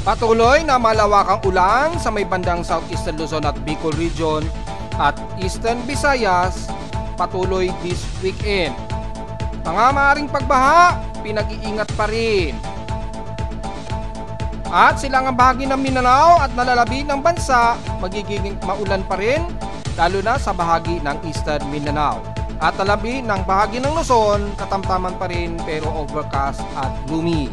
Patuloy na malawakang ulan sa may bandang Southeastern Luzon at Bicol Region at Eastern Visayas patuloy this weekend. Mga maaaring pagbaha, pinag-iingat pa rin. At silangang bahagi ng Mindanao at nalalabi ng bansa, magiging maulan pa rin, lalo na sa bahagi ng Eastern Mindanao. At nalabi ng bahagi ng Luzon, katamtaman pa rin pero overcast at gloomy.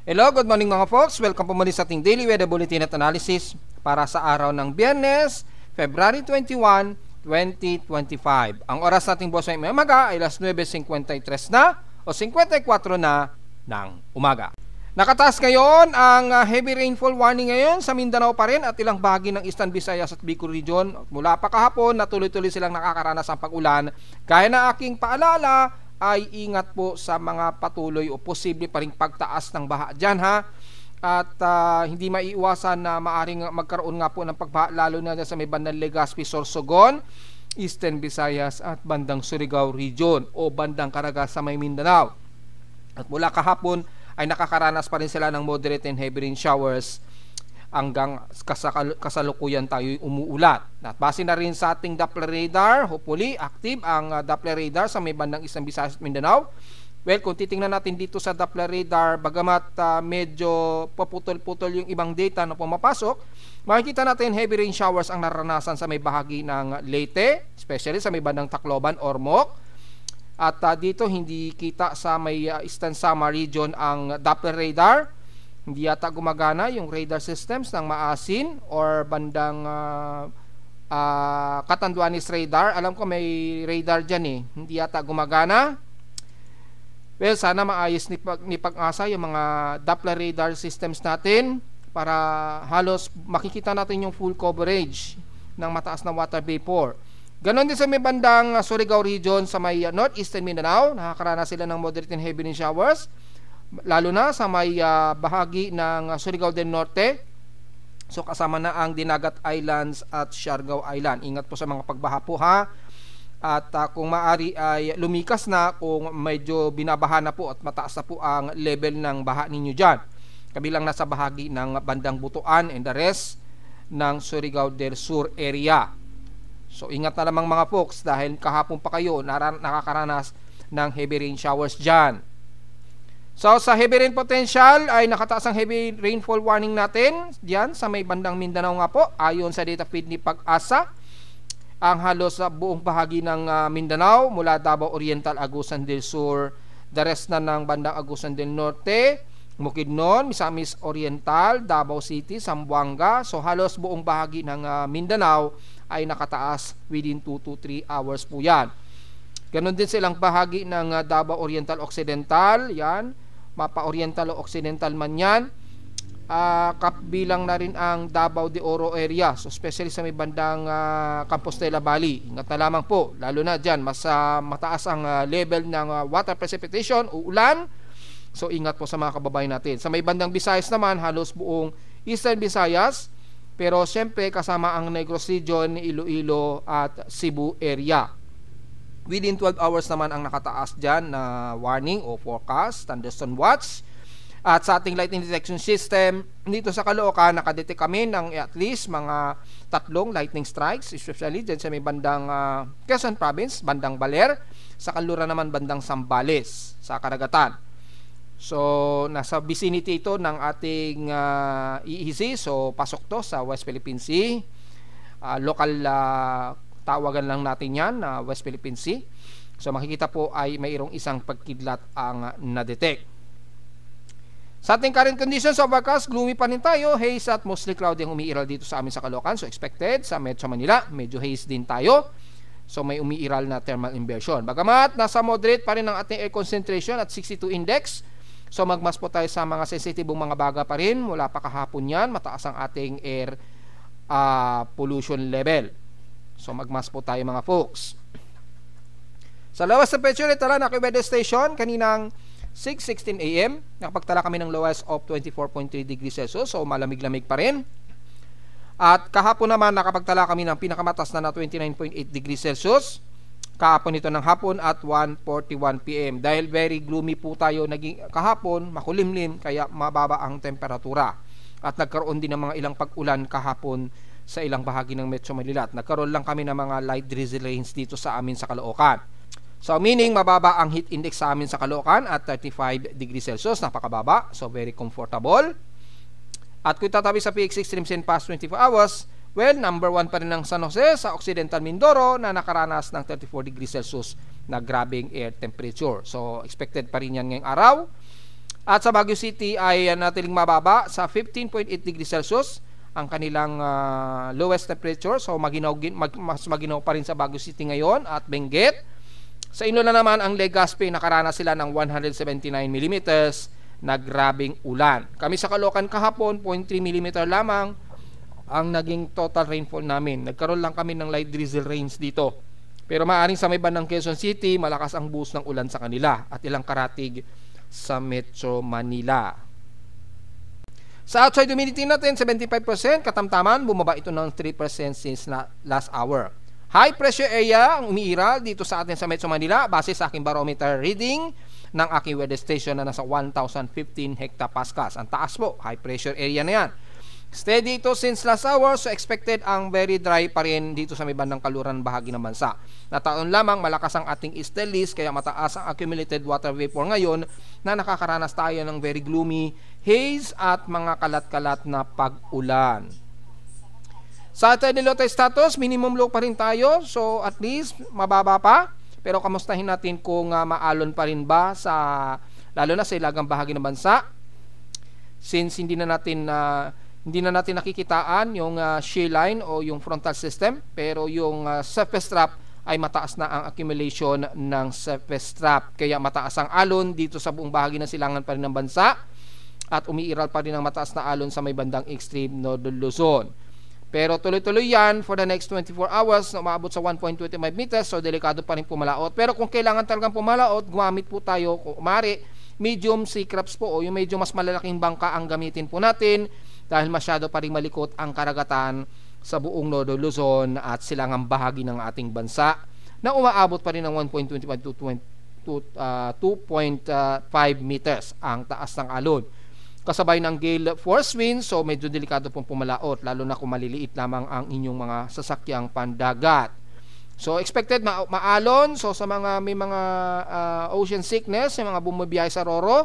Hello, good morning mga folks. Welcome po muli sa ating Daily Weather Bulletin at Analysis para sa araw ng Biyernes, February 21, 2025. Ang oras nating boss ay umaga ay alas 9:53 na o 54 na ng umaga. Nakataas ngayon ang heavy rainfall warning ngayon sa Mindanao pa rin at ilang bahagi ng Eastern Visayas at Bicol Region. Mula pa kahapon na tuloy-tuloy silang nakakaranas ng pag-ulan. Gaya na aking paalala, ay ingat po sa mga patuloy o posible pa ring pagtaas ng baha dyan ha. At hindi maiiwasan na maaring magkaroon nga po ng pagbaha lalo na sa may bandang Legazpi, Sorsogon, Eastern Visayas at bandang Surigao Region o bandang Caraga sa may Mindanao. At mula kahapon ay nakakaranas pa rin sila ng moderate and heavy rain showers hanggang kasalukuyan tayo umuulat. At base na rin sa ating Doppler radar, hopefully active ang Doppler radar sa may bandang Eastern Visayas at Mindanao. Well, kung titingnan natin dito sa Doppler radar, bagamat medyo paputol-putol yung ibang data na pumapasok, makikita natin heavy rain showers ang naranasan sa may bahagi ng Leyte, especially sa may bandang Tacloban, Ormoc. At dito hindi kita sa may Eastern Samar region ang Doppler radar. Hindi yata gumagana yung radar systems ng Maasin or bandang Catanduanes radar. Alam ko may radar dyan eh. Hindi yata gumagana. Well, sana maayos ni Pag-asa yung mga Doppler radar systems natin para halos makikita natin yung full coverage ng mataas na water vapor. Ganon din sa may bandang Surigao region sa may northeastern Mindanao. Nakakaranas sila ng moderate and heavy rain showers, lalo na sa may bahagi ng Surigao del Norte. So kasama na ang Dinagat Islands at Siargao Island. Ingat po sa mga pagbaha po ha. At kung maaari ay lumikas na kung medyo binabaha na po at mataas na po ang level ng baha ninyo dyan. Kabilang nasa bahagi ng bandang Butuan and the rest ng Surigao del Sur area. So ingat na lamang mga folks dahil kahapon pa kayo nakakaranas ng heavy rain showers dyan. So sa heavy rain potential ay nakataas ang heavy rainfall warning natin diyan sa may bandang Mindanao nga po ayon sa data feed ni Pag-asa. Ang halos sa buong bahagi ng Mindanao mula Davao Oriental, Agusan del Sur, the rest na ng bandang Agusan del Norte, Bukidnon, Misamis Oriental, Davao City, Zamboanga. So halos buong bahagi ng Mindanao ay nakataas within 2 to 3 hours po yan. Ganon din silang bahagi ng Davao Oriental Occidental, yan, Mapa Oriental o Occidental man yan. Kabilang na rin ang Davao de Oro area, so especially sa may bandang Compostela Valley. Ingat na lamang po, lalo na dyan mas mataas ang level ng water precipitation o ulan. So ingat po sa mga kababayan natin. Sa may bandang Visayas naman, halos buong Eastern Visayas, pero siyempre kasama ang Negros Region, Iloilo at Cebu area. Within 12 hours naman ang nakataas dyan na warning o forecast, thunderstorm watch. At sa ating lightning detection system, dito sa Caloocan, nakadetect kami ng at least mga 3 lightning strikes, especially dyan sa may bandang Quezon Province, bandang Baler, sa kanluran naman bandang Zambales, sa Karagatan. So, nasa vicinity ito ng ating EEZ, so pasok to sa West Philippine Sea. Local tawagan lang natin yan na West Philippine Sea. So makikita po ay mayroong isang pagkidlat ang na-detect. Sa ating current conditions, overcast, gloomy pa rin tayo, haze at mostly cloudy ang umiiral dito sa amin sa Caloocan. So expected sa Metro Manila, medyo haze din tayo. So may umiiral na thermal inversion. Bagamat nasa moderate pa rin ang ating air concentration at 62 index. So magmas po tayo sa mga sensitibong mga baga pa rin. Mula pa kahapon yan, mataas ang ating air pollution level. So magmas po tayo mga folks. Sa lawas sa picture, ito lang, weather station. Kaninang 6:16 AM, nakapagtala kami ng lowest of 24.3 degrees Celsius, so malamig-lamig pa rin. At kahapon naman nakapagtala kami ng pinakamataas na 29.8 degrees Celsius. Kahapon ito ng hapon at 1:41 PM. Dahil very gloomy po tayo naging kahapon, makulimlim, kaya mababa ang temperatura. At nagkaroon din ng mga ilang pag-ulan kahapon sa ilang bahagi ng Metro Manila. At nagkaroon lang kami ng mga light drizzle rains dito sa amin sa Caloocan. So meaning mababa ang heat index sa amin sa Caloocan at 35 degrees Celsius, napakababa. So very comfortable. At kung tatabi sa PX extremes in past 24 hours, well, number 1 pa rin ang San Jose sa Occidental Mindoro na nakaranas ng 34 degrees Celsius na grabing air temperature. So expected pa rin yan ngayong araw. At sa Baguio City ay natiling mababa sa 15.8 degrees Celsius ang kanilang lowest temperature. So mas maginaw pa rin sa Baguio City ngayon at Benguet. Sa Iloilo naman ang Legazpi, nakaranas sila ng 179 millimeters na grabing ulan. Kami sa Caloocan kahapon, 0.3 mm lamang ang naging total rainfall namin. Nagkaroon lang kami ng light drizzle rains dito. Pero maaaring sa may bandang Quezon City, malakas ang buhos ng ulan sa kanila at ilang karatig sa Metro Manila. Sa outside humidity natin, 75%, katamtaman, bumaba ito ng 3% since last hour. High pressure area ang umiiral dito sa atin sa Metro Manila base sa aking barometer reading ng aking weather station na nasa 1,015 hectopascals. Ang taas po, high pressure area na yan. Steady ito since last hour, so expected ang very dry pa rin dito sa may bandang kaluran bahagi ng bansa. Nataon lamang malakas ang ating easterlies kaya mataas ang accumulated water vapor ngayon na nakakaranas tayo ng very gloomy haze at mga kalat-kalat na pag-ulan. Sa ating nilote status, minimum low pa rin tayo, so at least mababa pa. Pero kamustahin natin kung maalon pa rin ba sa lalo na sa ilagang bahagi ng bansa. Since hindi na natin nakikitaan yung shear line o yung frontal system, pero yung surface trap ay mataas na ang accumulation ng surface trap. Kaya mataas ang alon dito sa buong bahagi ng silangan pa rin ng bansa at umiiral pa rin ang mataas na alon sa may bandang extreme Northern Luzon. Pero tuloy-tuloy yan for the next 24 hours na umaabot sa 1.25 meters, so delikado pa rin pumalaot. Pero kung kailangan talagang pumalaot, gumamit po tayo, kung umari, medium sea crabs po o yung medyo mas malalaking bangka ang gamitin po natin dahil masyado pa rin malikot ang karagatan sa buong Northern Luzon at silangang bahagi ng ating bansa na umaabot pa rin ng 1.25 to 2.5 meters ang taas ng alon. Kasabay ng gale force winds, so medyo delikado pong pumalaot lalo na kung maliliit lamang ang inyong mga sasakyang pandagat. So expected maalon, so sa mga may mga ocean sickness, yung mga bumabiyahe sa Roro,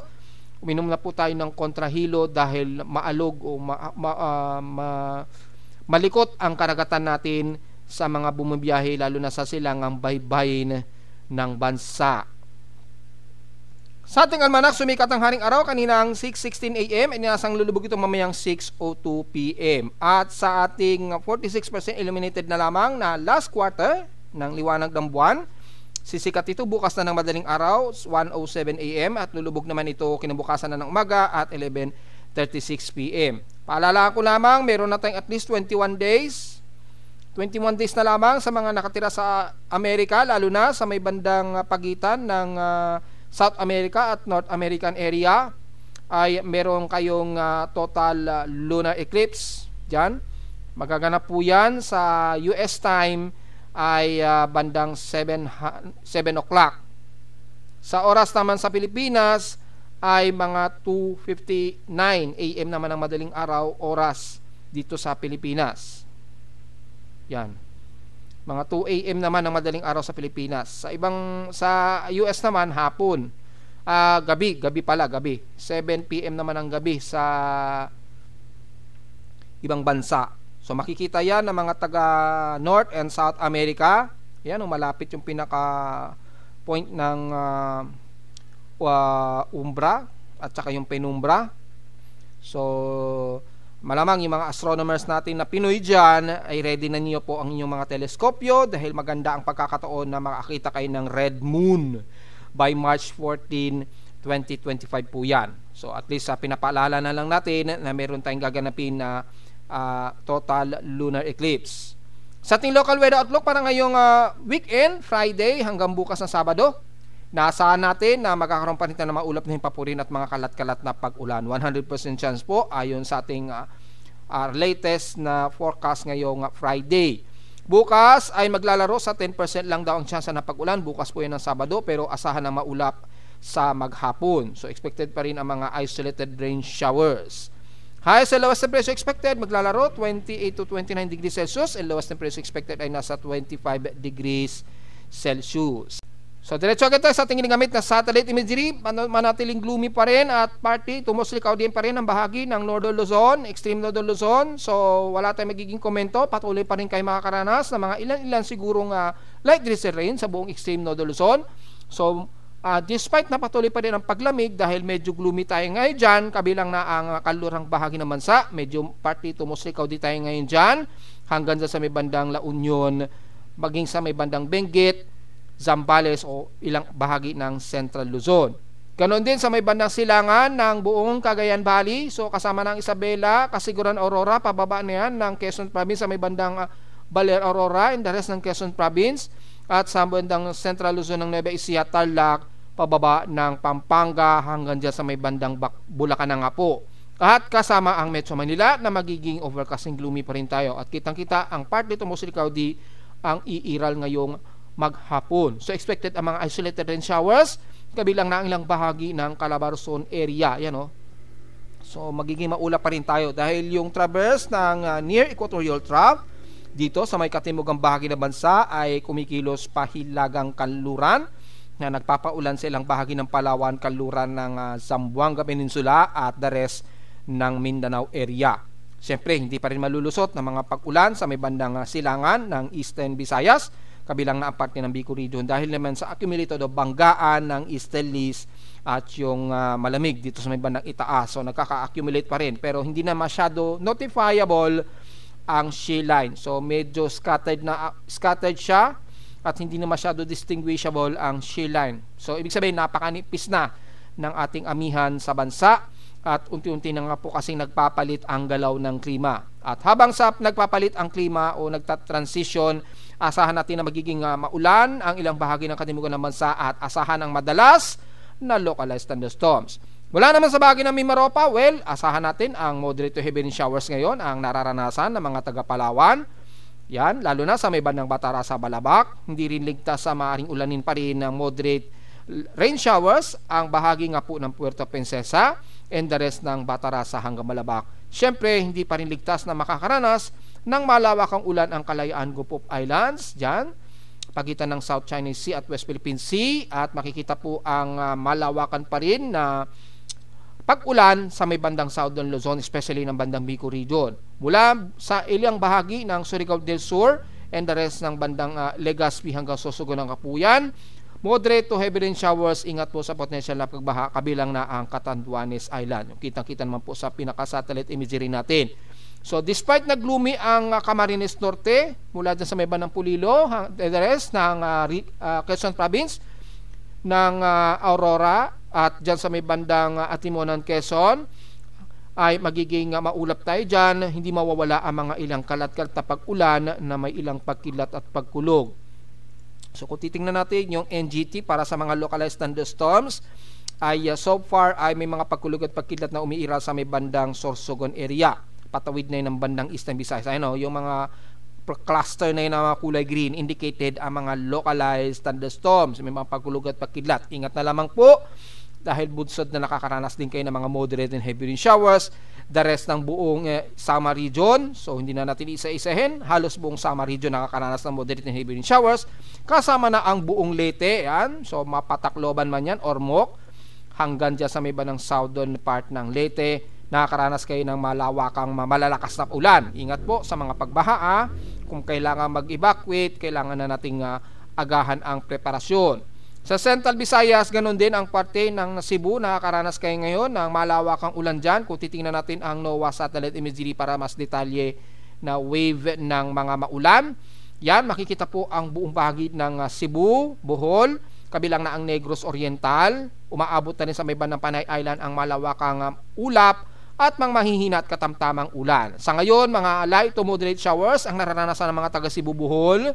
uminom na po tayo ng kontrahilo dahil maalog o malikot ang karagatan natin sa mga bumabiyahe lalo na sa silangang baybayin ng bansa. Sa ating almanak, sumikat ang haring araw kaninang 6:16 AM, inasang lulubog ito mamayang 6:02 PM. At sa ating 46% illuminated na lamang na last quarter ng liwanag ng buwan, sisikat ito bukas na ng madaling araw, 1:07 AM, at lulubog naman ito kinabukasan na ng umaga at 11:36 PM. Paalala ko lamang, meron na tayong at least 21 days na lamang sa mga nakatira sa Amerika, lalo na sa may bandang pagitan ng South America at North American area ay meron kayong total lunar eclipse dyan. Magaganap po yan sa US time ay bandang 7 o'clock. Sa oras naman sa Pilipinas ay mga 2:59 AM naman ang madaling araw oras dito sa Pilipinas. Yan. Mga 2 AM naman ang madaling araw sa Pilipinas. Sa US naman hapon. Gabi 7 PM naman ang gabi sa ibang bansa. So makikita yan ng mga taga North and South America. Yan, malapit yung pinaka point ng umbra at saka yung penumbra. So malamang yung mga astronomers natin na Pinoy dyan ay ready na niyo po ang inyong mga teleskopyo dahil maganda ang pagkakataon na makakita kayo ng red moon by March 14, 2025 po yan. So at least pinapaalala na lang natin na meron tayong gaganapin na total lunar eclipse. Sa ating local weather outlook para ngayong weekend, Friday hanggang bukas na Sabado, Naasahan natin na magkakaroon pa rin tayo ng maulap na himpapurin at mga kalat-kalat na pag-ulan. 100% chance po ayon sa ating latest na forecast ngayong Friday. Bukas ay maglalaro sa 10% lang daw ang chance na pag-ulan. Bukas po yan ng Sabado, pero asahan na maulap sa maghapon. So expected pa rin ang mga isolated rain showers. Highest and lowest temperature expected maglalaro 28 to 29 degrees Celsius and lowest temperature expected ay nasa 25 degrees Celsius. So diretso agad tayo sa ating ginagamit na satellite imagery. Manatiling gloomy pa rin at partly to mostly cloudy pa rin ang bahagi ng Northern Luzon, extreme Northern Luzon. So wala tayong magiging komento, patuloy pa rin kayo makakaranas ng mga ilan sigurong light drizzle rain sa buong extreme Northern Luzon. So despite na patuloy pa rin ang paglamig dahil medyo gloomy tayo ngayon dyan, kabilang na ang kalurang bahagi ng bansa, medyo partly to mostly cloudy tayo ngayon dyan, hanggang sa may bandang La Union, maging sa may bandang Benguet, Zambales o ilang bahagi ng Central Luzon. Ganon din sa may bandang silangan ng buong Cagayan Valley, so kasama ng Isabela, Kasiguran, Aurora, pababa na yan ng Quezon Province sa may bandang Baler, Aurora, and the rest ng Quezon Province, at sa bandang Central Luzon ng Nueva Ecija, Tarlac, pababa ng Pampanga hanggang dyan sa may bandang Bulacan nga po. At kasama ang Metro Manila na magiging overcasting gloomy pa rin tayo. At kitang-kita ang partly to mostly cloudy ang iiral ngayong maghapon. So expected ang mga isolated rain showers, kabilang na ang ilang bahagi ng Calabarzon area. Yan o. So magiging maulap pa rin tayo dahil yung traverse ng near equatorial trough dito sa may katimugang bahagi ng bansa ay kumikilos pahilagang kanluran na nagpapaulan sa ilang bahagi ng Palawan, kanluran ng Zamboanga Peninsula at the rest ng Mindanao area. Siyempre, hindi pa rin malulusot ng mga pag-ulan sa may bandang silangan ng Eastern Visayas, kabilang na ang parte ng Bicol region dahil naman sa accumulated o banggaan ng easterlies at yung malamig dito sa may bandang itaas. So nagkaka-accumulate pa rin pero hindi na masyado notifiable ang shear line. So medyo scattered siya at hindi na masyado distinguishable ang shear line. So ibig sabihin napakanipis na ng ating amihan sa bansa at unti-unti na nga po kasing nagpapalit ang galaw ng klima. At habang sa nagpapalit ang klima o nagta-transition, asahan natin na magiging maulan ang ilang bahagi ng katimugan ng bansa at asahan ang madalas na localized thunderstorms. Mula naman sa bahagi ng Mimaropa, well, asahan natin ang moderate to heavy rain showers ngayon ang nararanasan ng mga taga-Palawan. Yan, lalo na sa may bandang Batara sa Balabac. Hindi rin ligtas sa maaring ulanin pa rin ng moderate rain showers ang bahagi nga po ng Puerto Princesa and the rest ng Batarasa hanggang Balabac. Siyempre, hindi pa rin ligtas na makakaranas ng malawakang ulan ang Kalayaan Group of Islands dyan, pagitan ng South China Sea at West Philippine Sea, at makikita po ang malawakan pa rin na pag-ulan sa may bandang Southern Luzon, especially ng bandang Bicol region. Mula sa ilang bahagi ng Surigao del Sur and the rest ng bandang Legazpi hanggang Sorsogon ng Kapuyan, moderate to heavy rain showers, ingat po sa potential na pagbaha, kabilang na ang Catanduanes Island. Kitang-kita naman po sa pinaka-satellite imagery natin. So despite na gloomy ang Camarines Norte, mula dyan sa may bandang Pulilo, the rest ng Quezon Province, ng Aurora, at dyan sa may bandang Atimonan, Quezon, ay magiging maulap tayo dyan. Hindi mawawala ang mga ilang kalat-kalat na pag-ulan na may ilang pagkilat at pagkulog. So kung titingnan natin yung NGT para sa mga localized thunderstorms, ay so far ay may mga pagkulog at pagkilat na umiiral sa may bandang Sorsogon area. Patawid na yun ng bandang Eastern Visayas. Ayun, yung mga cluster na yun ng mga kulay green indicated ang mga localized thunderstorms. May mga pagkulog at pagkilat. Ingat na lamang po dahil bunsod na nakakaranas din kayo ng mga moderate and heavy rain showers. The rest ng buong Sama region, so hindi na natin isa-isahin, halos buong Sama region nakakaranas ng moderate and heavy rain showers, kasama na ang buong Leyte, yan, so Mapatakloban man yan, Ormoc, hanggang dyan sa may bandang southern part ng Leyte, nakakaranas kayo ng malawakang malalakas na ulan. Ingat po sa mga pagbaha, kung kailangan mag-evacuate, kailangan na nating agahan ang preparasyon. Sa Central Visayas, ganun din ang parte ng Cebu, nakakaranas kayo ngayon ng malawakang ulan dyan. Kung titingnan natin ang NOAA satellite imagery para mas detalye na wave ng mga maulan, yan, makikita po ang buong bahagi ng Cebu, Bohol, kabilang na ang Negros Oriental, umaabot na rin sa may bandang Panay Island ang malawakang ulap at mga mahihina at katamtamang ulan. Sa ngayon, mga light to moderate showers ang nararanasan ng mga taga Cebu, Bohol,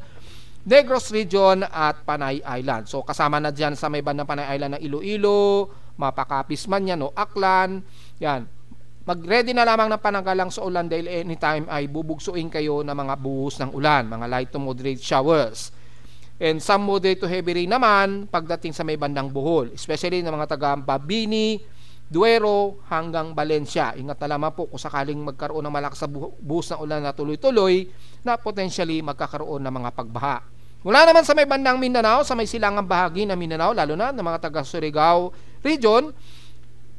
Negros Region at Panay Island. So kasama na dyan sa may bandang Panay Island ng Iloilo, Mapakapis man yan o Aklan. Yan. Mag-ready na lamang ng pananggalang sa ulan dahil anytime ay bubugsuin kayo ng mga buhos ng ulan, mga light to moderate showers. And some moderate to heavy rain naman pagdating sa may bandang Bohol, especially ng mga taga Babini, Duero hanggang Valencia. Ingat na lamang po kung sakaling magkaroon ng malakas na buhos ng ulan na tuloy-tuloy na potentially magkakaroon ng mga pagbaha. Mula naman sa may bandang Mindanao, sa may silangang bahagi ng Mindanao, lalo na ng mga taga Surigao Region,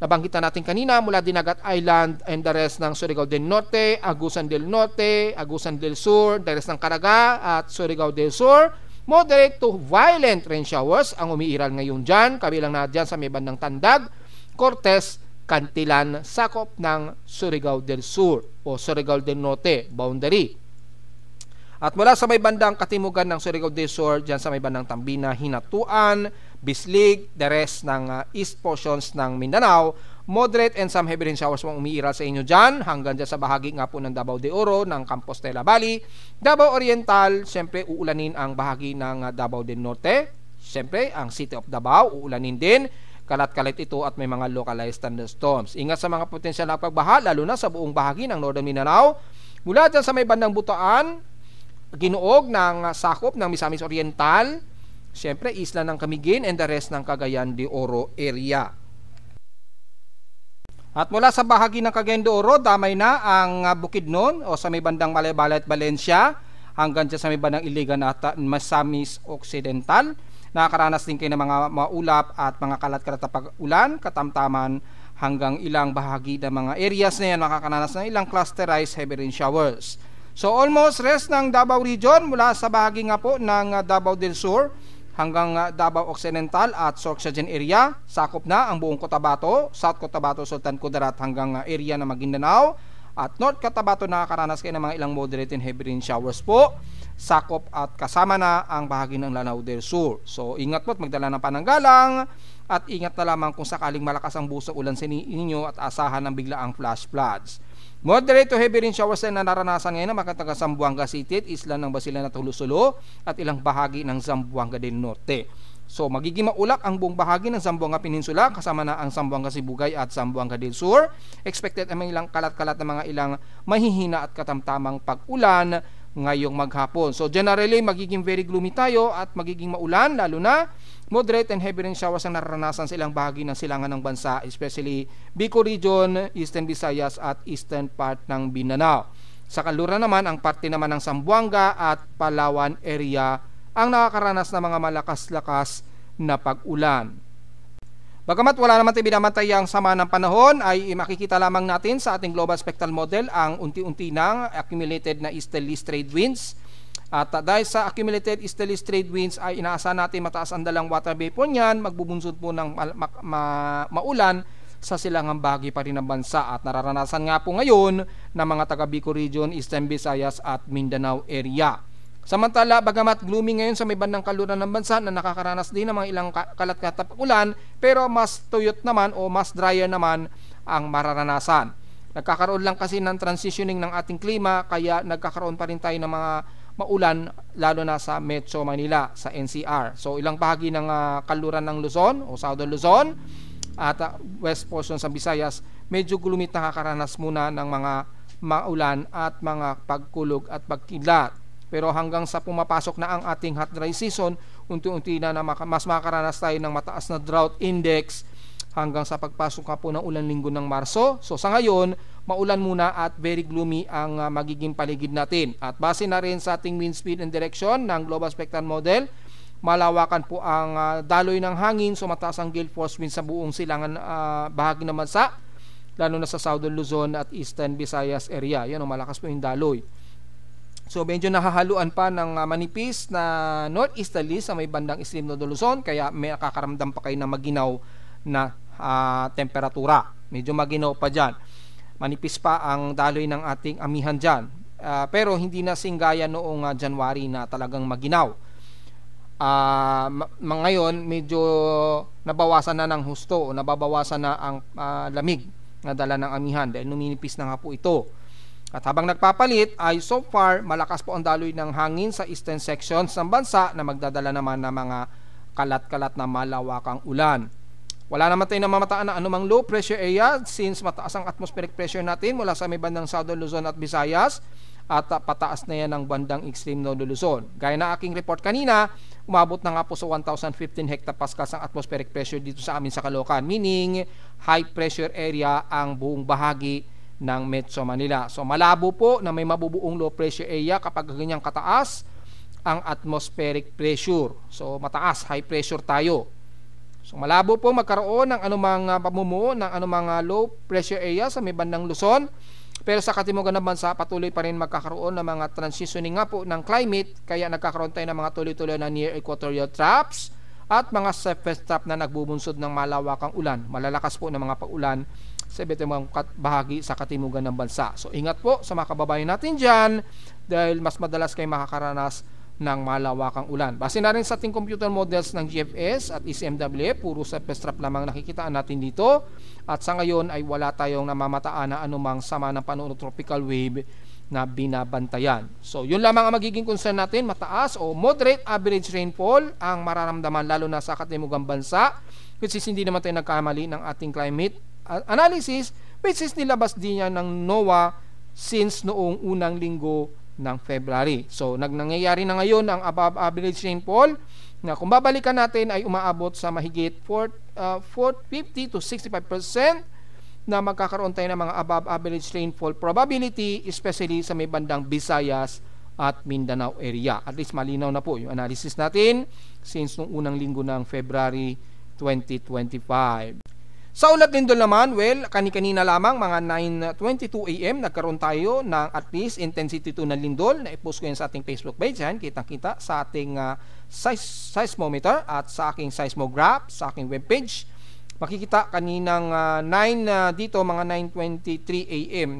nabanggit na natin kanina, mula Dinagat Island and the rest ng Surigao del Norte, Agusan del Norte, Agusan del Sur, the rest ng Caraga at Surigao del Sur, moderate to violent rain showers ang umiiral ngayon dyan, kabilang na dyan sa may bandang Tandag, Cortes, Cantilan, sakop ng Surigao del Sur o Surigao del Norte boundary. At mula sa may bandang katimugan ng Surigao del Sur, dyan sa may bandang Tambina, Hinatuan, Bislig, the rest ng east portions ng Mindanao, moderate and some heavy rain showers mong umiiral sa inyo dyan, hanggang dyan sa bahagi nga po ng Davao de Oro, ng Compostela Valley, Davao Oriental, syempre uulanin ang bahagi ng Davao del Norte, syempre ang City of Davao, uulanin din, kalat-kalit ito at may mga localized thunderstorms. Ingat sa mga potensyal na pagbaha, lalo na sa buong bahagi ng Northern Mindanao, mula dyan sa may bandang Butaan, Ginuog ng sakop ng Misamis Oriental, siyempre isla ng Camiguin and the rest ng Cagayan de Oro area. At mula sa bahagi ng Cagayan de Oro, damay na ang Bukidnon o sa may bandang Malay-Balay at Valencia, hanggang dyan sa may bandang Iligan at Misamis Occidental. Nakakaranas din kayo ng mga maulap at mga kalat-kalat na pag-ulan, katamtaman hanggang ilang bahagi ng mga areas na yan, makakaranas ng ilang clusterized heavy rain showers. So almost rest ng Davao Region mula sa bahagi nga po ng Davao del Sur hanggang Davao Occidental at Sorsogon area, sakop na ang buong Cotabato, South Cotabato, Sultan Kudarat hanggang area ng Maguindanao at North Cotabato. Nakakaranas kayo ng mga ilang moderate and heavy rain showers po, sakop at kasama na ang bahagi ng Lanao del Sur. So ingat po at magdala ng pananggalang at ingat na lamang kung sakaling malakas ang buhos ng ulan sa inyo at asahan ng biglaang flash floods. Moderate to heavy rain showers na naranasan ngayon ng mga taga Zamboanga City, isla ng Basilan at Hulusulo at ilang bahagi ng Zamboanga del Norte. So magiging maulap ang buong bahagi ng Zamboanga Peninsula kasama na ang Zamboanga Sibugay at Zamboanga del Sur. Expected ang ilang kalat-kalat na mga ilang mahihina at katamtamang pag-ulan ngayong maghapon. So generally magiging very gloomy tayo at magiging maulan, lalo na moderate and heavy rain showers ang naranasan sa ilang bahagi ng silangan ng bansa, especially Bicol Region, Eastern Visayas at Eastern part ng Mindanao. Sa kanluran naman, ang parte naman ng Zamboanga at Palawan area ang nakakaranas ng mga malakas-lakas na pag-ulan. Bagamat wala naman tayo binamatay ang sama ng panahon, ay makikita lamang natin sa ating global spectral model ang unti-unti ng accumulated na easterly trade winds. At dahil sa accumulated easterly trade winds ay inaasahan natin mataas ang dalang water vapor niyan, magbubunsod po ng maulan sa silangang bahagi pa rin ng bansa at nararanasan nga po ngayon ng mga taga Bicol Region, Eastern Visayas at Mindanao area. Samantala, bagamat gloomy ngayon sa may bandang kaluran ng bansa na nakakaranas din ng mga ilang kalat-kalat ulan, pero mas tuyot naman o mas drier naman ang mararanasan. Nagkakaroon lang kasi ng transitioning ng ating klima, kaya nagkakaroon pa rin tayo ng mga maulan, lalo na sa Metro Manila, sa NCR. So ilang bahagi ng kaluran ng Luzon o Southern Luzon at west portion sa Visayas, medyo glumit nakakaranas muna ng mga maulan at mga pagkulog at pagkidlat. Pero hanggang sa pumapasok na ang ating hot dry season, unti-unti na mas makakaranas tayo ng mataas na drought index hanggang sa pagpasok nga po ng ulan linggo ng Marso. So sa ngayon, maulan muna at very gloomy ang magiging paligid natin. At base na rin sa ating wind speed and direction ng Global Spectral Model, malawakan po ang daloy ng hangin, so mataas ang gale force wind sa buong silangan bahagi ng bansa, lalo na sa Southern Luzon at Eastern Visayas area. Yan, malakas po yung daloy. So medyo nahahaluan pa ng manipis na northeasterly sa may bandang extreme Northern Luzon, kaya may nakakaramdam pa kayo na maginaw na temperatura. Medyo maginaw pa dyan. Manipis pa ang daloy ng ating amihan dyan. Pero hindi na singgaya noong January na talagang maginaw. Ngayon, medyo nabawasan na ng husto o nababawasan na ang lamig na dala ng amihan dahil numinipis na nga po ito. At habang nagpapalit ay so far malakas po ang daloy ng hangin sa eastern sections ng bansa na magdadala naman ng mga kalat-kalat na malawakang ulan. Wala naman tayong namamataan na anumang low pressure area since mataas ang atmospheric pressure natin mula sa may bandang Southern Luzon at Visayas at pataas na yan ng bandang extreme Northern Luzon. Gaya na aking report kanina, umabot na nga po sa 1,015 hectopascals ang atmospheric pressure dito sa amin sa Caloocan, meaning high pressure area ang buong bahagi ng Metro Manila. So malabo po na may mabubuong low pressure area kapag ganyang kataas ang atmospheric pressure. So mataas, high pressure tayo. So malabo po magkaroon ng anumang pamumuo ng anumang low pressure area sa may bandang Luzon. Pero sa katimugan ng bansa, patuloy pa rin magkakaroon ng mga transitioning nga po ng climate, kaya nagkakaroon tayo ng mga tuloy-tuloy na near equatorial traps at mga surface trap na nagbubunsod ng malawakang ulan. Malalakas po ng mga paulan sa iba't ibang bahagi sa katimugan ng bansa. So ingat po sa mga kababayan natin dyan dahil mas madalas kayo makakaranas ng malawakang ulan. Base na rin sa ating computer models ng GFS at ECMWF, puro surface trap lamang nakikitaan natin dito. At sa ngayon ay wala tayong namamataan na anumang sama ng panahon tropical wave na binabantayan. So yun lamang ang magiging concern natin, mataas o moderate average rainfall ang mararamdaman lalo na sa katimugang bansa, which is hindi naman tayo nagkamali ng ating climate analysis, which is nilabas din yan ng NOAA since noong unang linggo ng February. So nangyayari na ngayon ang above average rainfall na kung babalikan natin ay umaabot sa mahigit 50 to 65% na magkakaroon tayo ng mga above average rainfall probability, especially sa may bandang Visayas at Mindanao area. At least malinaw na po yung analysis natin since nung unang linggo ng February 2025. Sa ulat lindol naman, well, kani-kanina lamang mga 9:22 AM nagkaroon tayo ng at least intensity 2 na lindol na i-post ko yan sa ating Facebook page. Yan, kitang-kita sa ating seismometer at sa aking seismograph sa aking webpage. Makikita kaninang 9 dito mga 9:23 AM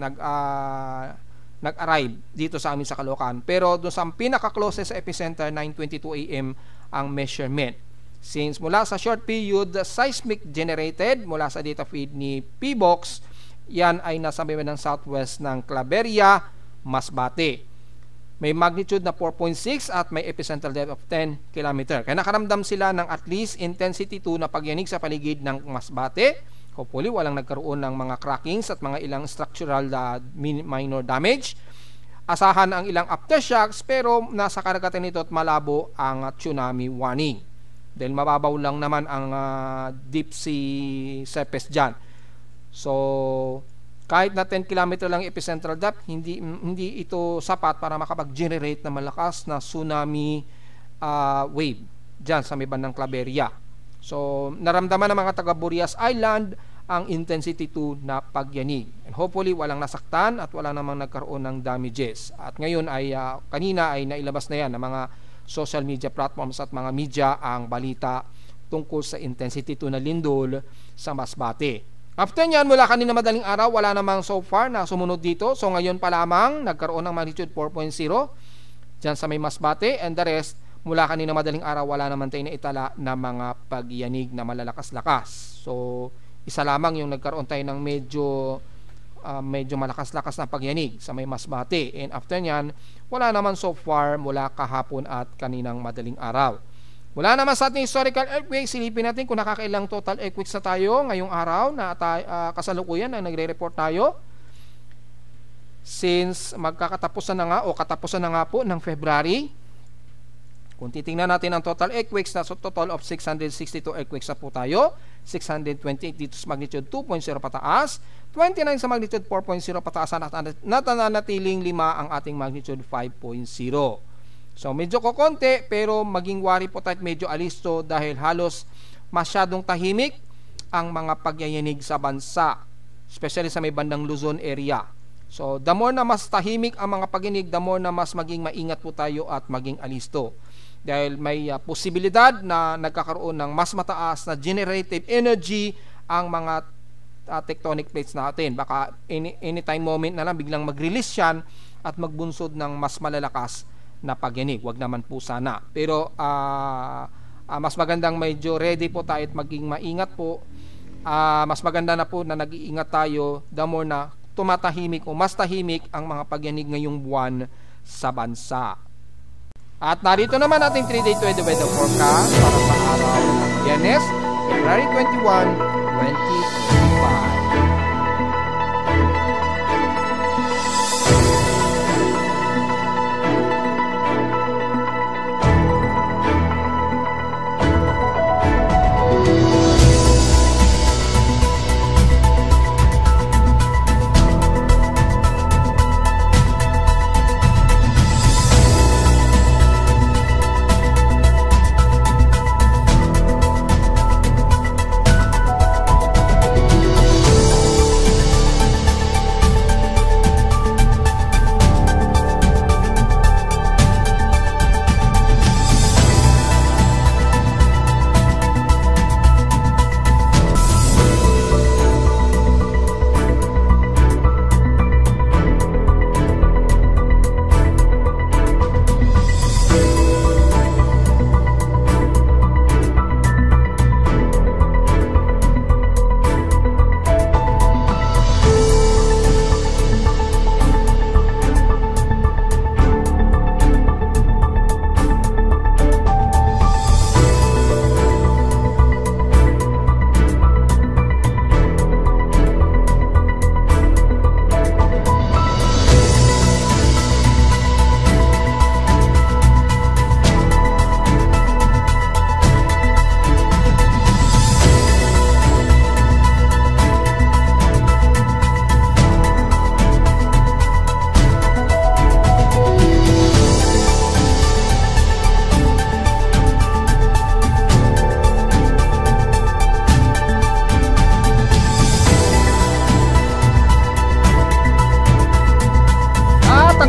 nag-arrive dito sa amin sa Caloocan. Pero doon sa pinaka-closest sa epicenter 9:22 AM ang measurement. Since mula sa short period seismic generated mula sa data feed ni PBOX, yan ay nasa may ng southwest ng Claveria, Masbate. May magnitude na 4.6 at may epicentral depth of 10 km. Kaya nakaramdam sila ng at least intensity 2 na pagyanig sa paligid ng Masbate. Hopefully walang nagkaroon ng mga crackings at mga ilang structural minor damage. Asahan ang ilang aftershocks pero nasa karagatan nito at malabo ang tsunami warning. Dahil mababaw lang naman ang deep sea surface dyan. So, kahit na 10 km lang epicentral depth, hindi ito sapat para makapag-generate na malakas na tsunami wave dyan sa may bandang Claveria. So, naramdaman ng mga taga Burias Island ang intensity 2 na pagyanig. And hopefully, walang nasaktan at wala namang nagkaroon ng damages. At ngayon ay, kanina ay nailabas na yan ng mga social media platforms at mga media ang balita tungkol sa intensity 2 na lindol sa Masbate. After nyan, mula kanina madaling araw, wala namang so far na sumunod dito. So ngayon pa lamang, nagkaroon ng magnitude 4.0 dyan sa may Masbate, and the rest, mula kanina madaling araw, wala naman tayo na itala na mga pagyanig na malalakas-lakas. So isa lamang yung nagkaroon tayo ng medyo malakas-lakas na pagyanig sa may Masbate, and after nyan, wala naman so far mula kahapon at kaninang madaling araw. Mula naman sa ating historical earthquake, silipin natin kung nakakailang total earthquakes na tayo ngayong araw na kasalukuyan na nagre-report tayo. Since magkakatapusan na nga o katapusan na nga po ng February, kung titingnan natin ang total earthquakes, na so total of 662 earthquakes na po tayo. 628 dito sa magnitude 2.0 pataas, 29 sa magnitude 4.0 pataas at natanatiling 5 ang ating magnitude 5.0. So medyo kokonti pero maging wari po tayo, medyo alisto dahil halos masyadong tahimik ang mga pagyayanig sa bansa, especially sa may bandang Luzon area. So the more na mas tahimik ang mga pagyanig, the more na mas maging maingat po tayo at maging alisto. Dahil may posibilidad na nagkakaroon ng mas mataas na generative energy ang mga tectonic plates natin. Baka anytime moment na lang biglang mag-release yan at magbunsod ng mas malalakas na pagyanig. Wag naman po sana. Pero mas magandang medyo ready po tayo at maging maingat po. Mas maganda na po na nag-iingat tayo the more na tumatahimik o mas tahimik ang mga pagyanig ngayong buwan sa bansa. At narito naman ating 3-day weather forecast para sa araw ng Biyernes, February 21, 2025.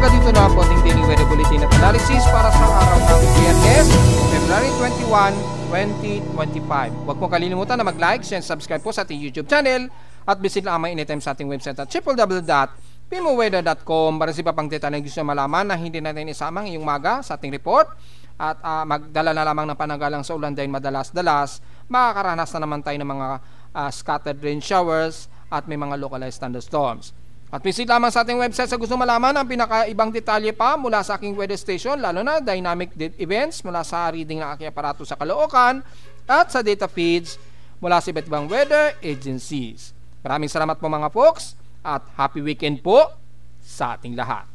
Hanggang dito na po ating daily weather bulletin at analysis para sa araw ng Biyernes, February 21, 2025. Huwag mo kalilimutan na mag-like, share, and subscribe po sa ating YouTube channel at visit lang ang anytime sa ating website at www.pimoweather.com para sa iba pang detalye na gusto malaman na hindi natin isama ngayong maga sa ating report at magdala na lamang ng pananggalang sa ulan dahil madalas-dalas makakaranas na naman tayo ng mga scattered rain showers at may mga localized thunderstorms. At visit lamang sa ating website sa gusto malaman ang pinakaibang detalye pa mula sa aking weather station, lalo na dynamic events mula sa reading ng aking aparato sa Caloocan at sa data feeds mula sa iba't ibang weather agencies. Maraming salamat po mga folks at happy weekend po sa ating lahat.